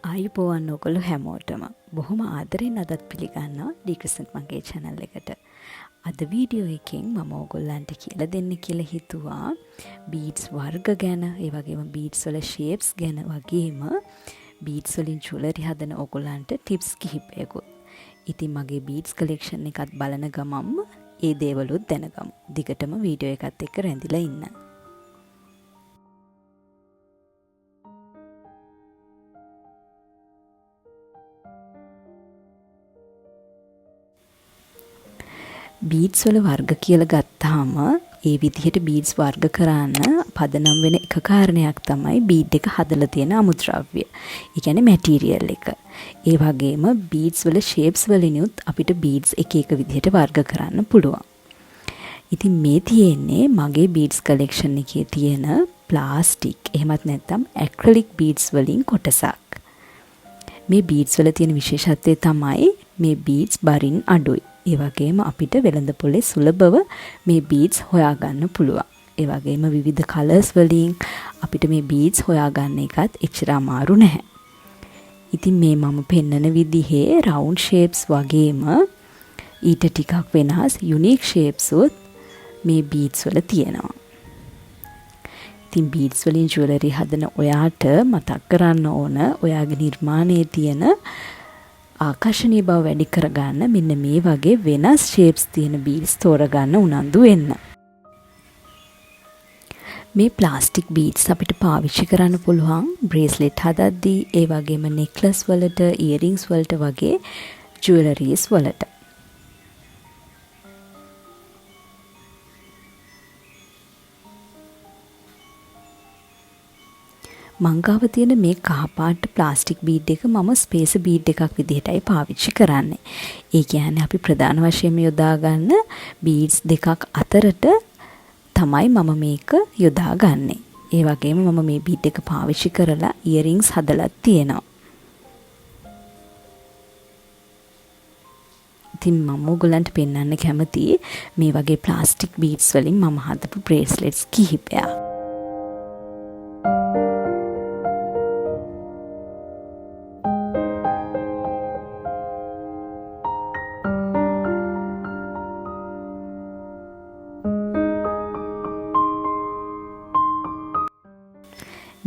ආයුබෝවන් ඔයගොල්ලෝ හැමෝටම බොහොම ආදරෙන් අදත් පිළිගන්නවා ඩීක්‍රිසන්ට් මගේ channel එකට. අද වීඩියෝ එකෙන් මම ඔයගොල්ලන්ට කියලා දෙන්න කියලා හිතුවා beads වර්ග ගැන, ඒ වගේම beads වල shapes ගැන වගේම beads වලින් jewelry හදන ඔයගොල්ලන්ට tips කිහිපයකුත්. ඉතින් මගේ beads collection එකත් බලන ගමන්ම ඒ දේවලුත් දැනගමු. දිගටම වීඩියෝ එකත් එක්ක රැඳිලා ඉන්න. බීඩ්ස් වල වර්ග කියලා ගත්තාම ඒ විදිහට බීඩ්ස් වර්ග කරන්න පදනම් වෙන එක කාරණයක් තමයි බීඩ් එක හදලා තියෙන අමුද්‍රව්‍ය. ඒ කියන්නේ මැටීරියල් එක. ඒ වගේම බීඩ්ස් වල shapes වලිනුත් අපිට බීඩ්ස් එක එක විදිහට වර්ග කරන්න පුළුවන්. ඉතින් මේ තියෙන්නේ මගේ බීඩ්ස් collection එකේ තියෙන ප්ලාස්ටික් එහෙමත් නැත්නම් ඇක්‍රිලික් බීඩ්ස් වලින් කොටසක්. මේ බීඩ්ස් වල තියෙන විශේෂත්වය තමයි මේ බීඩ්ස් බරින් අඩුයි. ඒ වගේම අපිට වෙළඳ පොලේ සුලභව මේ බීඩ්ස් හොයාගන්න පුළුවන්. ඒ වගේම විවිධ කලර්ස් වලින් අපිට මේ බීඩ්ස් හොයාගන්න එකත් එච්චර අමාරු නැහැ. ඉතින් මේ මම පෙන්නන විදිහේ රවුන්ඩ් shapes වගේම ඊට ටිකක් වෙනස් යුනික් shapes උත් මේ බීඩ්ස් වල තියෙනවා. ඉතින් බීඩ්ස් වලින් ජුවලරි හදන ඔයාට මතක් කරන්න ඕන ඔයාගේ නිර්මාණයේ තියෙන ආකර්ෂණීය බව වැඩි කරගන්න මෙන්න මේ වගේ වෙනස් shapes තියෙන beads තෝරගන්න උනන්දු වෙන්න. මේ ප්ලාස්ටික් beads අපිට පාවිච්චි කරන්න පුළුවන් bracelet හදද්දී, ඒ වගේම necklace වලට, earrings වලට වගේ jewelries වලට. මංගාව තියෙන මේ කහපාට ප්ලාස්ටික් බීඩ් එක මම ස්පේස් බීඩ් එකක් විදිහටයි පාවිච්චි කරන්නේ. ඒ කියන්නේ අපි ප්‍රධාන වශයෙන් යොදා ගන්න බීඩ්ස් දෙකක් අතරට තමයි මම මේක යොදා ගන්නෙ. ඒ වගේම මම මේ බීඩ් එක පාවිච්චි කරලා ඉයරින්ග්ස් හදලා තියෙනවා. ඉතින් මම ඔයගලන්ට පෙන්වන්න කැමතියි මේ වගේ ප්ලාස්ටික් බීඩ්ස් වලින් මම හදපු බ්‍රේස්ලෙට්ස් කිහිපයක්.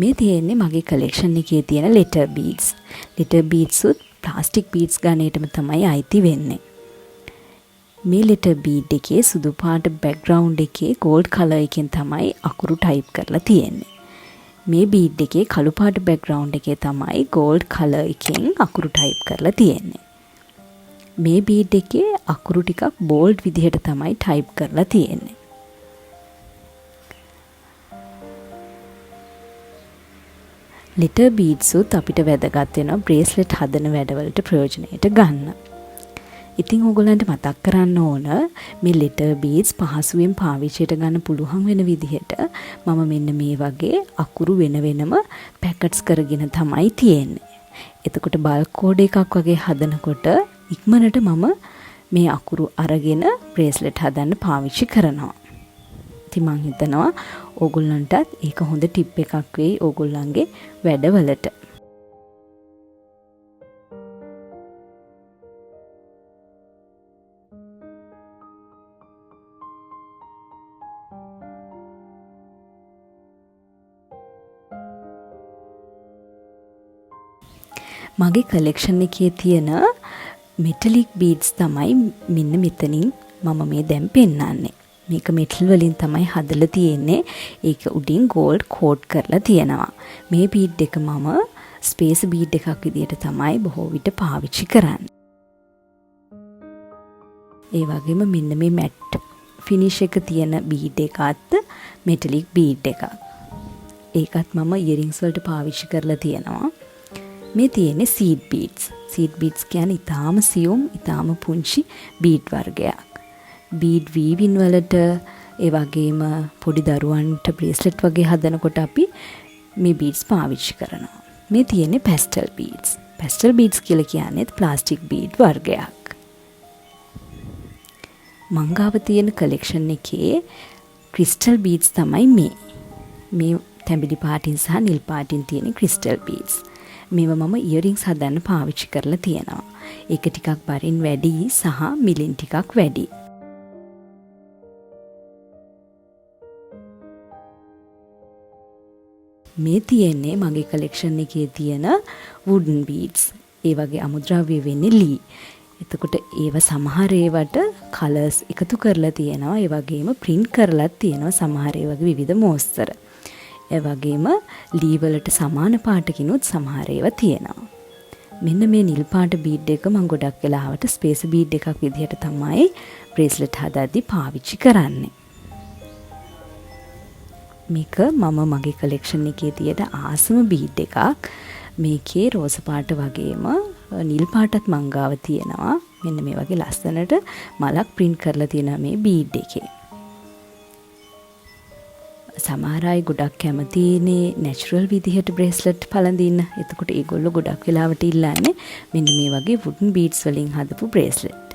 මේ තියෙන්නේ මගේ collection එකේ තියෙන letter beads. letter beads උත් plastic beads ගණේටම තමයි අයිති වෙන්නේ. මේ letter bead එකේ සුදු පාට background එකේ gold color එකෙන් තමයි අකුරු type කරලා තියෙන්නේ. මේ bead එකේ කළු පාට background එකේ තමයි gold color එකෙන් අකුරු type කරලා තියෙන්නේ. මේ bead එකේ අකුරු ටිකක් bold විදිහට තමයි type කරලා තියෙන්නේ. letter beads උත් අපිට වැදගත් වෙනවා bracelet හදන වැඩවලට ප්‍රයෝජනයට ගන්න. ඉතින් ඔයගොල්ලන්ට මතක් කරන්න ඕන මේ letter beads පහසුවෙන් පාවිච්චියට ගන්න පුළුවන් වෙන විදිහට මම මෙන්න මේ වගේ අකුරු වෙන වෙනම පැකට්ස් කරගෙන තමයි තියෙන්නේ. එතකොට බල්ක් කෝඩ් එකක් වගේ හදනකොට ඉක්මනට මම මේ අකුරු අරගෙන bracelet හදන්න පාවිච්චි කරනවා. ඉතින් මං හිතනවා ඕගොල්ලන්ටත් ඒක හොඳ ටිප් එකක් වෙයි ඕගොල්ලන්ගේ වැඩවලට. මගේ collection එකේ තියෙන metallic beads තමයි මෙන්න මෙතනින් මම මේ දැන් පෙන්නන්නේ. මේක මෙටල් වලින් තමයි හදලා තියෙන්නේ. ඒක උඩින් gold coat කරලා තියෙනවා. මේ bead එක මම space bead එකක් විදිහට තමයි බොහෝ විට පාවිච්චි කරන්නේ. ඒ වගේම මෙන්න මේ matte finish එක තියෙන bead එකත් metallic bead එකක්. ඒකත් මම earrings වලට පාවිච්චි කරලා තියෙනවා. මේ තියෙන්නේ seed beads. seed beads කියන්නේ ඊටාම සියුම්, ඊටාම පුංචි bead වර්ගයක්. bead weaving වලට, ඒ වගේම පොඩි දරුවන්ට bracelet වගේ හදනකොට අපි මේ beads පාවිච්චි කරනවා. මේ තියෙන්නේ pastel beads. pastel beads කියලා කියන්නේ plastic bead වර්ගයක්. මංගාව තියෙන collection එකේ crystal beads තමයි මේ. මේ තැඹිලි පාටින් සහ නිල් පාටින් තියෙන crystal beads. මේවා මම ඉයරින්ග්ස් හදන්න පාවිච්චි කරලා තියෙනවා. ඒක ටිකක් බරින් වැඩි සහ මිලින් ටිකක් වැඩි. මේ තියෙන්නේ මගේ කලෙක්ෂන් එකේ තියෙන wooden beads. ඒ වගේ අමුද්‍රව්‍ය වෙන්නේ ලී. එතකොට ඒව සමහර ඒවට කලර්ස් එකතු කරලා තියෙනවා. ඒ වගේම print කරලා තියෙනවා සමහර ඒ වගේ විවිධ මෝස්තර. ඒ වගේම ලී වලට සමාන පාටකිනුත් සමහර ඒවා තියෙනවා. මෙන්න මේ නිල් පාට බීඩ් එක මම ගොඩක් වෙලාවට ස්පේස් බීඩ් එකක් විදිහට තමයි බ්‍රේස්ලට් හදද්දී පාවිච්චි කරන්නේ. මේක මම මගේ කලෙක්ෂන් එකේ තියෙන ආසම බීඩ් එකක්. මේකේ රෝස පාට වගේම නිල් පාටත් මංගාව තියෙනවා. මෙන්න මේ වගේ ලස්සනට මලක් print කරලා තියෙනවා මේ බීඩ් එකේ. සමහර අය ගොඩක් කැමතිනේ නැචරල් විදිහට බ්‍රේස්ලට් පළඳින්න. එතකොට ඒගොල්ලෝ ගොඩක් වෙලාවට ඉල්ලන්නේ මෙන්න මේ වගේ wooden beads වලින් හදපු බ්‍රේස්ලට්.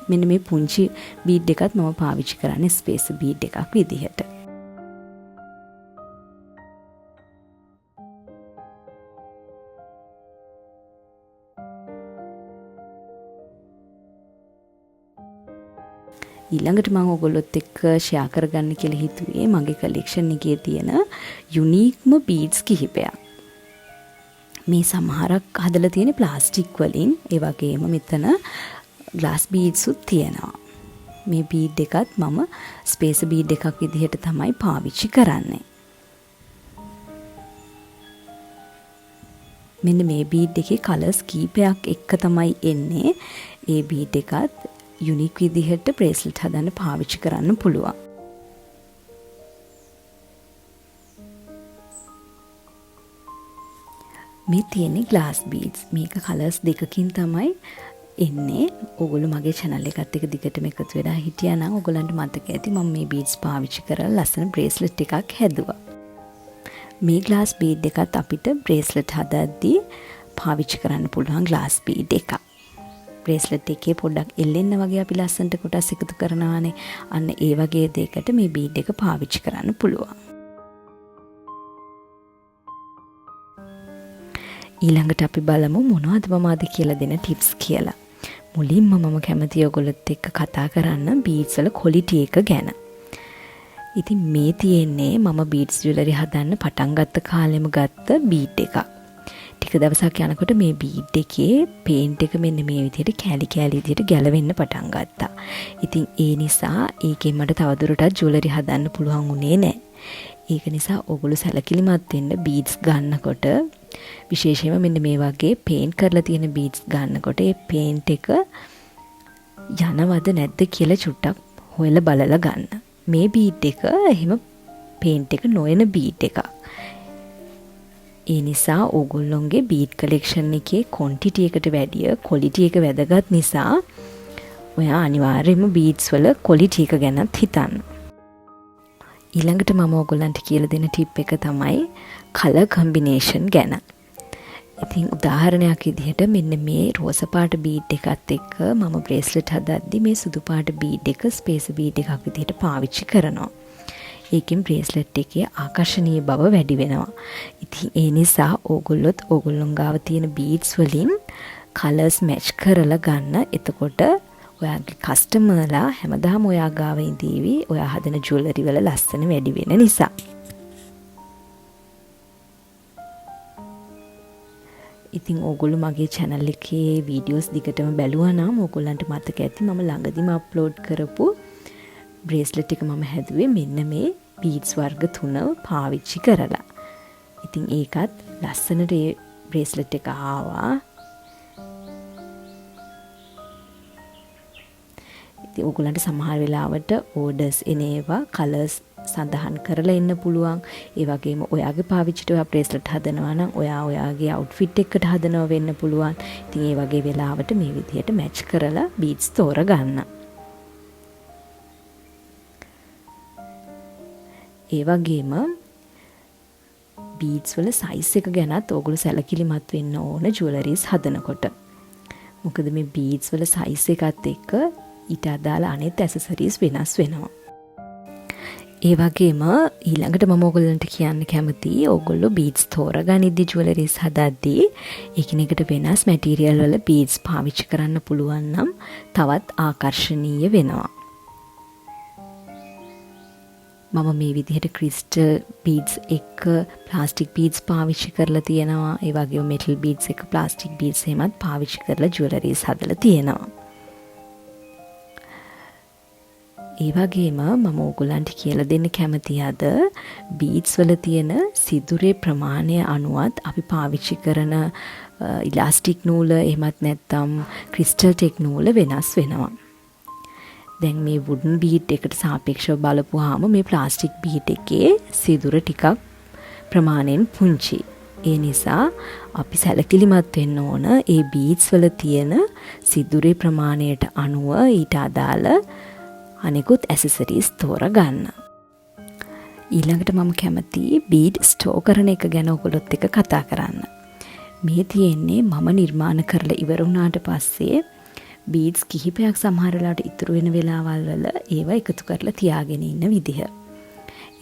මෙන්න මේ පුංචි බීඩ් එකත් මම පාවිච්චි කරන්නේ ස්පේස් බීඩ් එකක් විදිහට. ඊළඟට මම ඔයගොල්ලොත් එක්ක ෂෙයා කරගන්න කියලා හිතුවේ මගේ කලෙක්ෂන් එකේ තියෙන යුනික්ම බීඩ්ස් කිහිපයක්. මේ සමහරක් හදලා තියෙන්නේ ප්ලාස්ටික් වලින්. ඒ වගේම මෙතන ග්ලාස් බීඩ්ස් උත් තියෙනවා. මේ බීඩ් එකත් මම ස්පේස් බීඩ් එකක් විදිහට තමයි පාවිච්චි කරන්නේ. මෙන්න මේ බීඩ් එකේ කලර්ස් කීපයක් එක්ක තමයි එන්නේ. ඒ බීඩ් එකත් යුනික් විදිහට බ්‍රේස්ලට් හදන්න පාවිච්චි කරන්න පුළුවන්. මේ තියෙන්නේ ග්ලාස් බීඩ්ස්. මේක කලර්ස් දෙකකින් තමයි එන්නේ. ඕගොල්ලෝ මගේ channel එකත් එක්ක දිගටම එකතු වෙලා හිටියා නම් ඕගොල්ලන්ට මතක ඇති මම මේ බීඩ්ස් පාවිච්චි කරලා ලස්සන බ්‍රේස්ලට් එකක් හැදුවා. මේ ග්ලාස් බීඩ් එකත් අපිට බ්‍රේස්ලට් හදද්දී පාවිච්චි කරන්න පුළුවන් ග්ලාස් බීඩ් එකක්. බ්‍රේස්ලට් එකේ පොඩ්ඩක් එල්ලෙන්න වගේ අපි ලස්සනට කොටස් එකතු කරනවානේ. අන්න ඒ වගේ දෙයකට මේ බීඩ් එක පාවිච්චි කරන්න පුළුවන්. ඊළඟට අපි බලමු මොනවද මම අද කියලා දෙන ටිප්ස් කියලා. මුලින්ම මම කැමතියි ඔයගොල්ලොත් එක්ක කතා කරන්න බීඩ්ස් වල ක්වොලිටි එක ගැන. ඉතින් මේ තියෙන්නේ මම බීඩ්ස් ජුවලරි හදන්න පටන් ගත්ත කාලෙම ගත්ත බීඩ් එකක්. ටික දවසක් යනකොට මේ බීඩ් එකේ පේන්ට් එක මෙන්න මේ විදිහට කෑලි කෑලි විදිහට ගැලවෙන්න පටන් ගත්තා. ඉතින් ඒ නිසා ඒකෙන් මට තවදුරටත් ජුවලරි හදන්න පුළුවන් වුණේ නැහැ. ඒක නිසා ඔයගොල්ලෝ සැලකිලිමත් වෙන්න බීඩ්ස් ගන්නකොට විශේෂයෙන්ම මෙන්න මේ වගේ පේන්ට් කරලා තියෙන බීඩ්ස් ගන්නකොට ඒ පේන්ට් එක යනවද නැද්ද කියලා චුට්ටක් හොයලා බලලා ගන්න. මේ බීඩ් එක එහෙම පේන්ට් එක නොයන බීඩ් එකක්. ඒ නිසා ඕගොල්ලොන්ගේ බීඩ් කලෙක්ෂන් එකේ ක්වොන්ටිටි එකට වැඩිය ක්වොලිටි එක වැදගත් නිසා ඔයා අනිවාර්යයෙන්ම බීඩ්ස් වල ක්වොලිටි එක ගැනත් හිතන්න. ඊළඟට මම ඔයගොල්ලන්ට කියලා දෙන ටිප් එක තමයි කලර් කම්බිනේෂන් ගැන. ඉතින් උදාහරණයක් විදිහට මෙන්න මේ රෝස පාට බීඩ් එකත් එක්ක මම බ්‍රේස්ලට් හදද්දි මේ සුදු පාට බීඩ් එක ස්පේස් බීඩ් එකක් විදිහට පාවිච්චි කරනවා. ඒකෙන් බ්‍රේස්ලට් එකේ ආකර්ෂණීය බව වැඩි වෙනවා. ඉතින් ඒ නිසා ඕගොල්ලොත් ඕගොල්ලොන් ගාව තියෙන බීඩ්ස් වලින් කලර්ස් මැච් කරලා ගන්න. එතකොට ඔයාගේ කස්ටමර්ලා හැමදාම ඔයා ගාව ඉඳීවි. ඔයා හදන ජුවලරි වල ලස්සන වැඩි වෙන නිසා. ඉතින් ඕගොල්ලෝ මගේ channel එකේ වීඩියෝස් දිගටම බැලුවා නම් ඕගොල්ලන්ට මතක ඇති මම ළඟදිම අප්ලෝඩ් කරපු බ්‍රේස්ලට් එක මම හැදුවේ මෙන්න මේ බීඩ්ස් වර්ග 3 පාවිච්චි කරලා. ඉතින් ඒකත් ලස්සනට ඒ බ්‍රේස්ලට් එක ආවා. ඉතින් ඕගොල්ලන්ට සමහර වෙලාවට ඕඩර්ස් එනේවා කලර්ස් සඳහන් කරලා ඉන්න පුළුවන්. ඒ වගේම ඔයාගේ පාවිච්චිට ඔයා බ්‍රේස්ලට් හදනවා නම් ඔයාගේ අවුට්ෆිට් එකකට හදනවා වෙන්න පුළුවන්. ඉතින් ඒ වගේ වෙලාවට මේ විදිහට මැච් කරලා බීඩ්ස් තෝරගන්න. ඒ වගේම බීඩ්ස් වල සයිස් එක ගැනත් ඕගොල්ලෝ සැලකිලිමත් වෙන්න ඕන ජුවලරිස් හදනකොට. මොකද මේ බීඩ්ස් වල සයිස් එකත් එක්ක ඊට අදාළ අනෙත් ඇසසරිස් වෙනස් වෙනවා. ඒ වගේම ඊළඟට මම ඔයගොල්ලන්ට කියන්න කැමතියි ඔයගොල්ලෝ බීඩ්ස් තෝරගනිද්දි ජුවලරිස් හදද්දී එකිනෙකට වෙනස් මැටීරියල් වල බීඩ්ස් පාවිච්චි කරන්න පුළුවන් නම් තවත් ආකර්ශනීය වෙනවා. මම මේ විදිහට ක්‍රිස්ටල් බීඩ්ස් එක ප්ලාස්ටික් බීඩ්ස් පාවිච්චි කරලා තියෙනවා. ඒ වගේම මෙටල් බීඩ්ස් එක ප්ලාස්ටික් බීඩ්ස් එහෙමත් පාවිච්චි කරලා ජුවලරිස් හදලා තියෙනවා. ඒ වගේම මම ඕගොල්ලන්ට කියලා දෙන්න කැමති අද බීඩ්ස් වල තියෙන සිදුරේ ප්‍රමාණය අනුවත් අපි පාවිච්චි කරන ඉලාස්ටික් නූල එහෙමත් නැත්නම් ක්‍රිස්ටල් ටෙක් නූල වෙනස් වෙනවා. දැන් මේ වුඩන් බීඩ් එකට සාපේක්ෂව බලපුවාම මේ ප්ලාස්ටික් බීඩ් එකේ සිදුර ටිකක් ප්‍රමාණයෙන් පුංචි. ඒ නිසා අපි සැලකිලිමත් වෙන්න ඕන ඒ බීඩ්ස් වල තියෙන සිදුරේ ප්‍රමාණයට අනුව ඊට අදාළ අනෙකුත් ඇසසරීස් තෝරගන්න. ඊළඟට මම කැමතියි බීඩ් ස්ටෝ කරන එක ගැන ඔයගොල්ලොත් එක්ක කතා කරන්න. මේ තියෙන්නේ මම නිර්මාණ කරලා ඉවර වුණාට පස්සේ බීඩ්ස් කිහිපයක් සමහර වෙලාවට ඉතුරු වෙන වෙලාවල් වල ඒවා එකතු කරලා තියාගෙන ඉන්න විදිහ.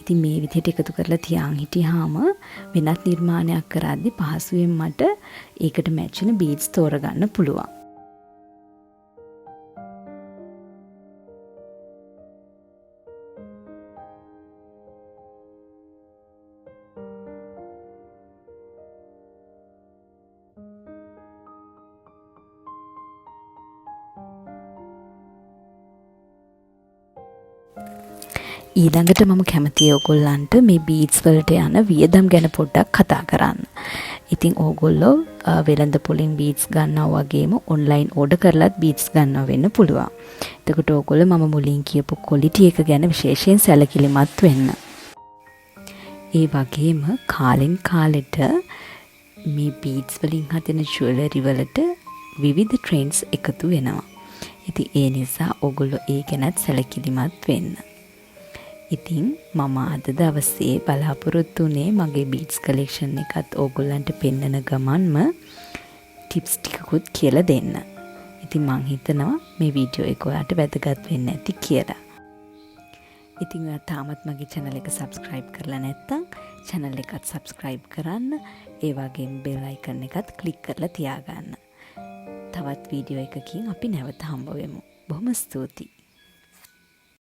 ඉතින් මේ විදිහට එකතු කරලා තියාන් හිටියාම වෙනත් නිර්මාණයක් කරද්දී පහසුවෙන් මට ඒකට මැච් වෙන බීඩ්ස් තෝරගන්න පුළුවන්. ඊළඟට මම කැමතියි ඔයගොල්ලන්ට මේ බීඩ්ස් වලට යන වියදම් ගැන පොඩ්ඩක් කතා කරන්න. ඉතින් ඕගොල්ලෝ වෙළඳ පොලින් බීඩ්ස් ගන්නවා වගේම ඔන්ලයින් ඕඩර් කරලත් බීඩ්ස් ගන්නවා වෙන්න පුළුවන්. එතකොට ඕගොල්ලෝ මම මුලින් කියපු ක්වොලිටි එක ගැන විශේෂයෙන් සැලකිලිමත් වෙන්න. ඒ වගේම කාලෙන් කාලෙට මේ බීඩ්ස් වලින් හදන ජුවලරි වලට විවිධ ට්‍රෙන්ඩ්ස් එකතු වෙනවා. ඉතින් ඒ නිසා ඕගොල්ලෝ ඒ ගැනත් සැලකිලිමත් වෙන්න. ඉතින් මම අද දවසේ බලාපොරොත්තු වුණේ මගේ බීඩ්ස් කලෙක්ෂන් එකත් ඕගොල්ලන්ට පෙන්නන ගමන්ම ටිප්ස් ටිකකුත් කියලා දෙන්න. ඉතින් මං හිතනවා මේ වීඩියෝ එක ඔයාලට වැදගත් වෙන්න ඇති කියලා. ඉතින් ඔයා තාමත් මගේ channel එක subscribe කරලා නැත්නම් channel එකත් subscribe කරන්න. ඒ වගේම bell icon එකත් click කරලා තියාගන්න. තවත් වීඩියෝ එකකින් අපි නැවත හම්බ වෙමු. බොහොම ස්තුතියි.